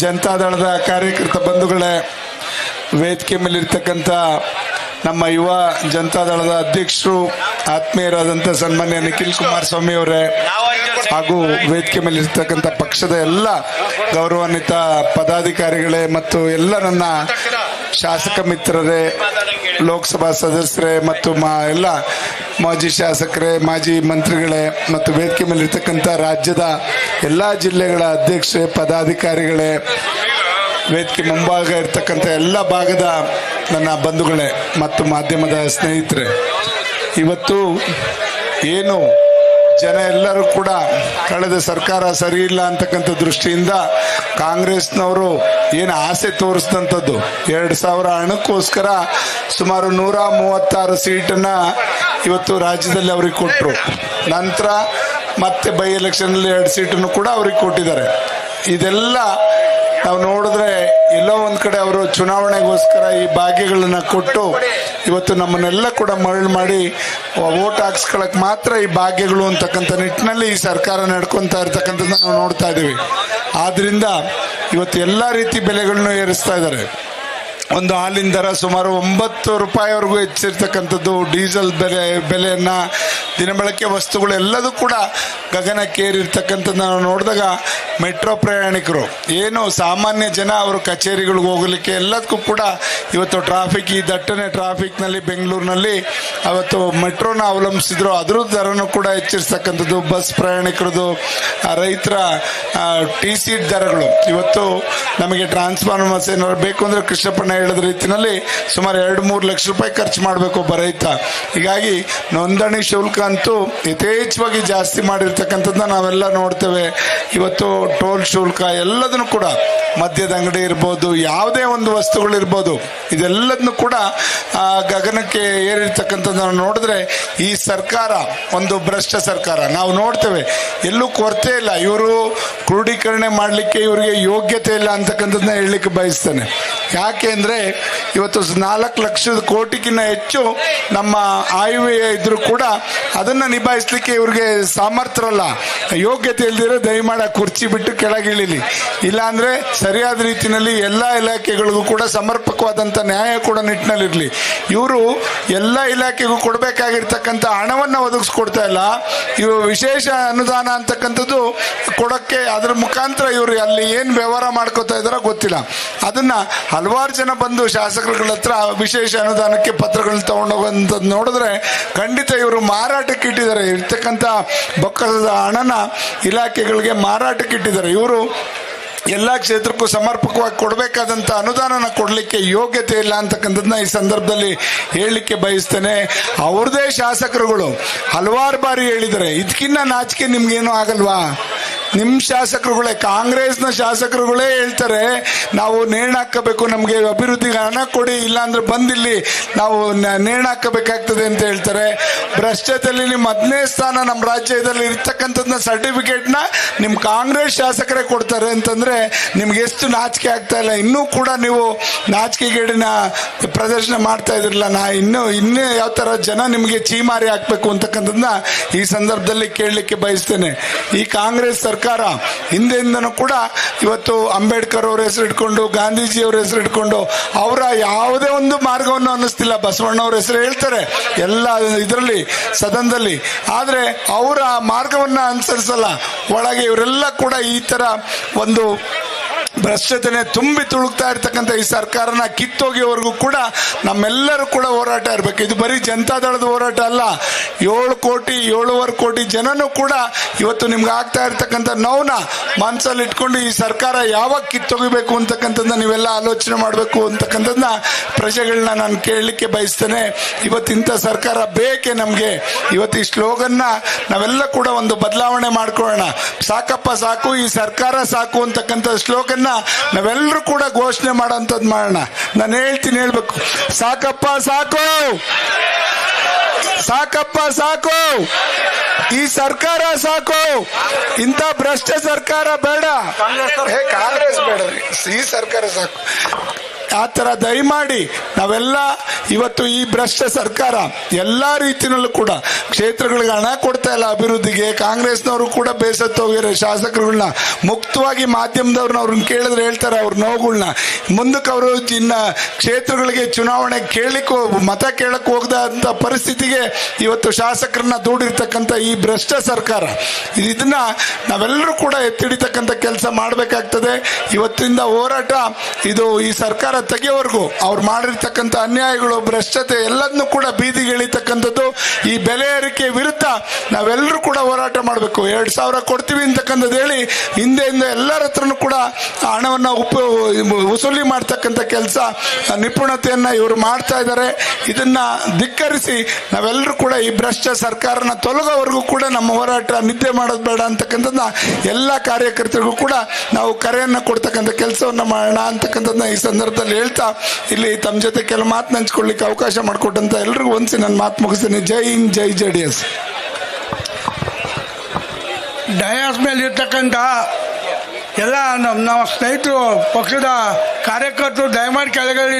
ಜನತಾದಳದ ಕಾರ್ಯಕರ್ತ ಬಂಧುಗಳೇ, ವೇದಿಕೆ ಮೇಲಿರ್ತಕ್ಕಂಥ ನಮ್ಮ ಯುವ ಜನತಾದಳದ ಅಧ್ಯಕ್ಷರು ಆತ್ಮೀಯರಾದಂಥ ಸನ್ಮಾನ್ಯ ನಿಖಿಲ್ ಕುಮಾರಸ್ವಾಮಿ ಅವರೇ, ಹಾಗೂ ವೇದಿಕೆ ಮೇಲಿರ್ತಕ್ಕಂಥ ಪಕ್ಷದ ಎಲ್ಲ ಗೌರವಾನ್ವಿತ ಪದಾಧಿಕಾರಿಗಳೇ ಮತ್ತು ಎಲ್ಲ ನನ್ನ ಶಾಸಕ ಮಿತ್ರರೇ, ಲೋಕಸಭಾ ಸದಸ್ಯರೇ ಮತ್ತು ಎಲ್ಲ ಮಾಜಿ ಶಾಸಕರೇ, ಮಾಜಿ ಮಂತ್ರಿಗಳೇ ಮತ್ತು ವೇದಿಕೆ ಮೇಲಿರ್ತಕ್ಕಂಥ ರಾಜ್ಯದ ಎಲ್ಲ ಜಿಲ್ಲೆಗಳ ಅಧ್ಯಕ್ಷರೇ, ಪದಾಧಿಕಾರಿಗಳೇ, ವೇದಿಕೆ ಮುಂಭಾಗ ಇರ್ತಕ್ಕಂಥ ಎಲ್ಲ ಭಾಗದ ನನ್ನ ಬಂಧುಗಳೇ ಮತ್ತು ಮಾಧ್ಯಮದ ಸ್ನೇಹಿತರೆ, ಇವತ್ತು ಏನು ಜನ ಎಲ್ಲರೂ ಕೂಡ ಕಳೆದ ಸರ್ಕಾರ ಸರಿ ಇಲ್ಲ ಅಂತಕ್ಕಂಥ ದೃಷ್ಟಿಯಿಂದ ಕಾಂಗ್ರೆಸ್ನವರು ಏನು ಆಸೆ ತೋರಿಸಿದಂಥದ್ದು 2000 ಹಣಕ್ಕೋಸ್ಕರ ಸುಮಾರು 136 ಸೀಟನ್ನ ಇವತ್ತು ರಾಜ್ಯದಲ್ಲಿ ಅವ್ರಿಗೆ ಕೊಟ್ಟರು. ನಂತರ ಮತ್ತೆ ಬೈ ಎಲೆಕ್ಷನ್ನಲ್ಲಿ 2 ಸೀಟನ್ನು ಕೂಡ ಅವ್ರಿಗೆ ಕೊಟ್ಟಿದ್ದಾರೆ. ಇದೆಲ್ಲ ನಾವು ನೋಡಿದ್ರೆ ಎಲ್ಲೋ ಒಂದ್ ಕಡೆ ಅವರು ಚುನಾವಣೆಗೋಸ್ಕರ ಈ ಭಾಗ್ಯಗಳನ್ನ ಕೊಟ್ಟು ಇವತ್ತು ನಮ್ಮನ್ನೆಲ್ಲ ಕೂಡ ಮರಳು ಮಾಡಿ ವೋಟ್ ಹಾಕ್ಸ್ಕೊಳಕ್ ಮಾತ್ರ ಈ ಭಾಗ್ಯಗಳು ಅಂತಕ್ಕಂಥ ನಿಟ್ಟಿನಲ್ಲಿ ಈ ಸರ್ಕಾರ ನಡ್ಕೊಂತ ಇರ್ತಕ್ಕಂಥದ್ದು ನಾವು ನೋಡ್ತಾ ಇದ್ದೀವಿ. ಆದ್ರಿಂದ ಇವತ್ತು ಎಲ್ಲಾ ರೀತಿ ಬೆಲೆಗಳನ್ನು ಏರಿಸ್ತಾ ಇದ್ದಾರೆ. ಒಂದು ಹಾಲಿನ ದರ ಸುಮಾರು 9 ರೂಪಾಯಿವರೆಗೂ ಹೆಚ್ಚಿರ್ತಕ್ಕಂಥದ್ದು, ಡೀಸೆಲ್ ಬೆಲೆಯನ್ನ, ದಿನಬಳಕೆ ವಸ್ತುಗಳು ಎಲ್ಲದೂ ಕೂಡ ಗಗನಕ್ಕೇರಿರ್ತಕ್ಕಂಥದ್ದು ನಾವು ನೋಡಿದಾಗ ಮೆಟ್ರೋ ಪ್ರಯಾಣಿಕರು ಏನು ಸಾಮಾನ್ಯ ಜನ ಅವರು ಕಚೇರಿಗಳಿಗೆ ಹೋಗಲಿಕ್ಕೆ ಎಲ್ಲದಕ್ಕೂ ಕೂಡ ಇವತ್ತು ಟ್ರಾಫಿಕ್, ಈ ದಟ್ಟಣೆ ಟ್ರಾಫಿಕ್ನಲ್ಲಿ ಬೆಂಗಳೂರಿನಲ್ಲಿ ಅವತ್ತು ಮೆಟ್ರೋನ ಅವಲಂಬಿಸಿದ್ರು, ಅದ್ರ ದರನೂ ಕೂಡ ಹೆಚ್ಚಿರ್ತಕ್ಕಂಥದ್ದು. ಬಸ್ ಪ್ರಯಾಣಿಕರದು, ರೈತರ TC ದರಗಳು, ಇವತ್ತು ನಮಗೆ ಟ್ರಾನ್ಸ್ಫಾರ್ಮರ್ಸ್ ಏನಾದ್ರು ಬೇಕು ಅಂದ್ರೆ ಕೃಷ್ಣಪ್ಪಣ್ಣ ಹೇಳಿದ ರೀತಿಯಲ್ಲಿ ಸುಮಾರು 2-3 ಲಕ್ಷ ರೂಪಾಯಿ ಖರ್ಚು ಮಾಡಬೇಕು ಒಬ್ಬ ರೈತ. ಹೀಗಾಗಿ ನೋಂದಣಿ ಶುಲ್ಕ ಅಂತೂ ಯಥೇಚ್ಛವಾಗಿ ಜಾಸ್ತಿ ಮಾಡಿರ್ತಕ್ಕಂಥದ್ದನ್ನ ನಾವೆಲ್ಲ ನೋಡ್ತೇವೆ. ಇವತ್ತು ಟೋಲ್ ಶುಲ್ಕ ಎಲ್ಲದನ್ನು ಕೂಡ, ಮದ್ಯದ ಅಂಗಡಿ ಇರ್ಬೋದು, ಯಾವುದೇ ಒಂದು ವಸ್ತುಗಳಿರ್ಬೋದು, ಇದೆಲ್ಲದನ್ನು ಕೂಡ ಗಗನಕ್ಕೆ ಏರಿರ್ತಕ್ಕಂಥದ್ದನ್ನು ನೋಡಿದ್ರೆ ಈ ಸರ್ಕಾರ ಒಂದು ಭ್ರಷ್ಟ ಸರ್ಕಾರ. ನಾವು ನೋಡ್ತೇವೆ ಎಲ್ಲೂ ಕೊರತೆ ಇಲ್ಲ, ಇವರು ಕ್ರೋಢೀಕರಣ ಮಾಡಲಿಕ್ಕೆ ಇವರಿಗೆ ಯೋಗ್ಯತೆ ಇಲ್ಲ ಅಂತಕ್ಕಂಥದ್ದನ್ನ ಹೇಳಲಿಕ್ಕೆ ಬಯಸ್ತೇನೆ. ಯಾಕೆ ಅಂದ್ರೆ ಇವತ್ತು 4 ಲಕ್ಷ ಕೋಟಿಗಿನ್ನ ಹೆಚ್ಚು ನಮ್ಮ ಆಯವ್ಯಯ ಇದ್ರೂ ಕೂಡ ಅದನ್ನ ನಿಭಾಯಿಸ್ಲಿಕ್ಕೆ ಇವ್ರಿಗೆ ಸಾಮರ್ಥ್ಯರಲ್ಲ, ಯೋಗ್ಯತೆ ಇಲ್ದಿರೋ ದಯಮಾಡಿ ಕುರ್ಚಿ ಬಿಟ್ಟು ಕೆಳಗಿಳಿಲಿ. ಇಲ್ಲಾಂದ್ರೆ ಸರಿಯಾದ ರೀತಿಯಲ್ಲಿ ಎಲ್ಲಾ ಇಲಾಖೆಗಳಿಗೂ ಕೂಡ ಸಮರ್ಪಕವಾದಂತ ನ್ಯಾಯ ಕೂಡ ನಿಟ್ಟಿನಲ್ಲಿರ್ಲಿ. ಇವರು ಎಲ್ಲ ಇಲಾಖೆಗೂ ಕೊಡಬೇಕಾಗಿರ್ತಕ್ಕಂಥ ಹಣವನ್ನ ಒದಗಿಸ್ಕೊಡ್ತಾ ಇಲ್ಲ. ಇವು ವಿಶೇಷ ಅನುದಾನ ಅಂತಕ್ಕಂಥದ್ದು ಕೊಡಕ್ಕೆ ಅದ್ರ ಮುಖಾಂತರ ಇವರು ಅಲ್ಲಿ ಏನ್ ವ್ಯವಹಾರ ಮಾಡ್ಕೋತಾ ಇದಾರೋ ಗೊತ್ತಿಲ್ಲ. ಅದನ್ನ ಹಲವಾರು ಜನ ಬಂದು ಶಾಸಕರುಗಳ ಹತ್ರ ವಿಶೇಷ ಅನುದಾನಕ್ಕೆ ಪತ್ರಗಳನ್ನ ತಗೊಂಡೋಗಂಥದ್ದು ನೋಡಿದ್ರೆ ಖಂಡಿತ ಇವರು ಮಾರಾಟಕ್ಕೆ ಇಟ್ಟಿದ್ದಾರೆ. ಇರ್ತಕ್ಕಂಥ ಬೊಕ್ಕಸದ ಹಣನ ಇಲಾಖೆಗಳಿಗೆ ಮಾರಾಟಕ್ಕೆ ಇಟ್ಟಿದ್ದಾರೆ. ಇವರು ಎಲ್ಲ ಕ್ಷೇತ್ರಕ್ಕೂ ಸಮರ್ಪಕವಾಗಿ ಕೊಡಬೇಕಾದಂತ ಅನುದಾನನ ಕೊಡಲಿಕ್ಕೆ ಯೋಗ್ಯತೆ ಇಲ್ಲ ಅಂತಕ್ಕಂಥದ್ದನ್ನ ಈ ಸಂದರ್ಭದಲ್ಲಿ ಹೇಳಲಿಕ್ಕೆ ಬಯಸ್ತೇನೆ. ಅವ್ರದೇ ಶಾಸಕರುಗಳು ಹಲವಾರು ಬಾರಿ ಹೇಳಿದ್ದಾರೆ, ಇದಕ್ಕಿನ್ನ ನಾಚಿಕೆ ನಿಮ್ಗೇನು ಆಗಲ್ವಾ? ನಿಮ್ ಶಾಸಕರುಗಳೇ, ಕಾಂಗ್ರೆಸ್ನ ಶಾಸಕರುಗಳೇ ಹೇಳ್ತಾರೆ ನಾವು ನೇಣು ಹಾಕಬೇಕು, ನಮ್ಗೆ ಅಭಿವೃದ್ಧಿಗೆ ಹಣ ಕೊಡಿ, ಇಲ್ಲಾಂದ್ರೆ ಬಂದಿಲ್ಲಿ ನಾವು ನೇಣು ಹಾಕಬೇಕಾಗ್ತದೆ ಅಂತ ಹೇಳ್ತಾರೆ. ಭ್ರಷ್ಟತೆಯಲ್ಲಿ ನಿಮ್ 10ನೇ ಸ್ಥಾನ ನಮ್ಮ ರಾಜ್ಯದಲ್ಲಿ ಇರ್ತಕ್ಕಂಥದ್ನ ಸರ್ಟಿಫಿಕೇಟ್ನ ನಿಮ್ ಕಾಂಗ್ರೆಸ್ ಶಾಸಕರೇ ಕೊಡ್ತಾರೆ ಅಂತಂದ್ರೆ ನಿಮ್ಗೆ ಎಷ್ಟು ನಾಚಿಕೆ ಆಗ್ತಾ ಇಲ್ಲ. ಇನ್ನೂ ಕೂಡ ನೀವು ನಾಚಿಕೆಗೇಡಿನ ಪ್ರದರ್ಶನ ಮಾಡ್ತಾ ಇದ್ರಲ್ಲ. ಇನ್ನೂ ಯಾವ ತರ ಜನ ನಿಮ್ಗೆ ಚೀಮಾರಿ ಹಾಕ್ಬೇಕು ಅಂತಕ್ಕಂಥದ್ದನ್ನ ಈ ಸಂದರ್ಭದಲ್ಲಿ ಕೇಳಲಿಕ್ಕೆ ಬಯಸ್ತೇನೆ. ಈ ಕಾಂಗ್ರೆಸ್ ಸರ್ಕಾರ ಹಿಂದೆಯಿಂದನೂ ಕೂಡ ಇವತ್ತು ಅಂಬೇಡ್ಕರ್ ಅವ್ರ ಹೆಸರು ಇಟ್ಕೊಂಡು, ಗಾಂಧೀಜಿ ಅವ್ರ ಹೆಸರು ಇಟ್ಕೊಂಡು ಅವರ ಯಾವುದೇ ಒಂದು ಮಾರ್ಗವನ್ನು ಅನ್ನಿಸ್ತಿಲ್ಲ. ಬಸವಣ್ಣ ಅವ್ರ ಹೆಸರು ಹೇಳ್ತಾರೆ ಎಲ್ಲ ಇದರಲ್ಲಿ ಸದನದಲ್ಲಿ, ಆದ್ರೆ ಅವರ ಮಾರ್ಗವನ್ನ ಅನುಸರಿಸಲ್ಲ. ಒಳಗೆ ಇವರೆಲ್ಲ ಕೂಡ ಈ ತರ ಒಂದು ಭ್ರಷ್ಟತೆನೆ ತುಂಬಿ ತುಳುಕ್ತಾ ಇರ್ತಕ್ಕಂಥ ಈ ಸರ್ಕಾರನ ಕಿತ್ತೋಗಿವರೆಗೂ ಕೂಡ ನಮ್ಮೆಲ್ಲರೂ ಕೂಡ ಹೋರಾಟ ಇರಬೇಕು. ಇದು ಬರೀ ಜನತಾದಳದ ಹೋರಾಟ ಅಲ್ಲ. 7-7.5 ಕೋಟಿ ಜನನೂ ಕೂಡ ಇವತ್ತು ನಿಮ್ಗೆ ಆಗ್ತಾ ಇರ್ತಕ್ಕಂಥ ನೋವನ್ನ ಮನಸ್ಸಲ್ಲಿ ಇಟ್ಕೊಂಡು ಈ ಸರ್ಕಾರ ಯಾವಾಗ ಕಿತ್ತೋಗಿಬೇಕು ಅಂತಕ್ಕಂಥದ್ದನ್ನ ನೀವೆಲ್ಲ ಆಲೋಚನೆ ಮಾಡಬೇಕು ಅಂತಕ್ಕಂಥದ್ದನ್ನ ಪ್ರಜೆಗಳನ್ನ ನಾನು ಕೇಳಲಿಕ್ಕೆ ಬಯಸ್ತೇನೆ. ಇವತ್ತಿಂಥ ಸರ್ಕಾರ ಬೇಕೆ ನಮ್ಗೆ. ಇವತ್ತು ಈ ಸ್ಲೋಗನ್ನ ನಾವೆಲ್ಲ ಕೂಡ ಒಂದು ಬದಲಾವಣೆ ಮಾಡ್ಕೊಳ್ಳೋಣ. ಸಾಕಪ್ಪ ಸಾಕು, ಈ ಸರ್ಕಾರ ಸಾಕು ಅಂತಕ್ಕಂಥ ಸ್ಲೋಗನ್ನ ನಾವೆಲ್ಲರೂ ಕೂಡ ಘೋಷಣೆ ಮಾಡೋಂಥದ್ದು ಮಾಡೋಣ. ನಾನು ಹೇಳ್ಬೇಕು, ಸಾಕಪ್ಪ ಸಾಕು, ಸಾಕಪ್ಪ ಸಾಕು, ಈ ಸರ್ಕಾರ ಸಾಕು, ಇಂಥ ಭ್ರಷ್ಟ ಸರ್ಕಾರ ಬೇಡ. ಕಾಂಗ್ರೆಸ್ ಬೇಡ, ಈ ಸರ್ಕಾರ ಸಾಕು. ಆ ಥರ ದಯಮಾಡಿ ನಾವೆಲ್ಲ ಇವತ್ತು ಈ ಭ್ರಷ್ಟ ಸರ್ಕಾರ ಎಲ್ಲ ರೀತಿಯಲ್ಲೂ ಕೂಡ ಕ್ಷೇತ್ರಗಳಿಗೆ ಹಣ ಕೊಡ್ತಾ ಇಲ್ಲ ಅಭಿವೃದ್ಧಿಗೆ. ಕಾಂಗ್ರೆಸ್ನವರು ಕೂಡ ಬೇಸತ್ತೋಗಿರೋ ಶಾಸಕರುಗಳನ್ನ ಮುಕ್ತವಾಗಿ ಮಾಧ್ಯಮದವ್ರನ್ನ ಅವ್ರನ್ನ ಕೇಳಿದ್ರೆ ಹೇಳ್ತಾರೆ ಅವ್ರ ನೋವುಗಳನ್ನ. ಮುಂದಕ್ಕೆ ಅವರು ಇನ್ನ ಕ್ಷೇತ್ರಗಳಿಗೆ ಚುನಾವಣೆ ಕೇಳಲಿಕ್ಕೂ ಮತ ಕೇಳಕ್ಕೆ ಹೋಗದಂತ ಪರಿಸ್ಥಿತಿಗೆ ಇವತ್ತು ಶಾಸಕರನ್ನ ದೂಡಿರ್ತಕ್ಕಂಥ ಈ ಭ್ರಷ್ಟ ಸರ್ಕಾರ, ಇದನ್ನ ನಾವೆಲ್ಲರೂ ಕೂಡ ಎತ್ತಿಡಿತಕ್ಕಂಥ ಕೆಲಸ ಮಾಡಬೇಕಾಗ್ತದೆ. ಇವತ್ತಿಂದ ಹೋರಾಟ ಇದು ಈ ಸರ್ಕಾರ ತೆಗೆಯವರೆಗೂ ಅವ್ರು ಮಾಡಿರ್ತಕ್ಕಂಥ ಅನ್ಯಾಯಗಳು, ಭ್ರಷ್ಟತೆ ಎಲ್ಲದನ್ನೂ ಕೂಡ ಬೀದಿಗೆ ಇಳಿತಕ್ಕಂಥದ್ದು. ಈ ಬೆಲೆ ಏರಿಕೆ ವಿರುದ್ಧ ನಾವೆಲ್ಲರೂ ಕೂಡ ಹೋರಾಟ ಮಾಡಬೇಕು. 2,000 ಕೊಡ್ತೀವಿ ಅಂತಕ್ಕಂಥದ್ದು ಹೇಳಿ ಹಿಂದೆಯಿಂದ ಎಲ್ಲರ ಹತ್ರನೂ ಕೂಡ ಹಣವನ್ನು ವಸೂಲಿ ಮಾಡ್ತಕ್ಕಂಥ ಕೆಲಸ, ನಿಪುಣತೆಯನ್ನ ಇವರು ಮಾಡ್ತಾ ಇದ್ದಾರೆ. ಇದನ್ನ ಧಿಕ್ಕರಿಸಿ ನಾವೆಲ್ಲರೂ ಕೂಡ ಈ ಭ್ರಷ್ಟ ಸರ್ಕಾರನ ತೊಲಗೋವರೆಗೂ ಕೂಡ ನಮ್ಮ ಹೋರಾಟ ನಿದ್ದೆ ಮಾಡೋದು ಬೇಡ ಅಂತಕ್ಕಂಥದ್ದನ್ನ ಎಲ್ಲ ಕಾರ್ಯಕರ್ತರಿಗೂ ಕೂಡ ನಾವು ಕರೆಯನ್ನ ಕೊಡ್ತಕ್ಕಂಥ ಕೆಲಸವನ್ನ ಮಾಡೋಣ ಅಂತಕ್ಕಂಥದ್ದನ್ನ ಈ ಸಂದರ್ಭದಲ್ಲಿ ಹೇಳ್ತಾ ಇಲ್ಲಿ ತಮ್ಮ ಜೊತೆ ಕೆಲವು ಮಾತನ್ನ ಹಂಚ್ಕೊಳ್ಳಿಕ್ಕೆ ಅವಕಾಶ ಮಾಡಿಕೊಟ್ಟಂತ ಎಲ್ರಿಗೂ ಒಂದ್ಸಿ ನನ್ನ ಮಾತು ಮುಗಿಸ್ತೀನಿ. ಜೈ ಹಿಂದ್, ಜೈ JDS. ಡಯಾಸ್ ಮೇಲೆ ಇರ್ತಕ್ಕಂಥ ಎಲ್ಲ ನಮ್ಮ ಸ್ನೇಹಿತರು, ಪಕ್ಷದ ಕಾರ್ಯಕರ್ತರು ದಯಮಾಡಿ ಕೆಳಗಡೆ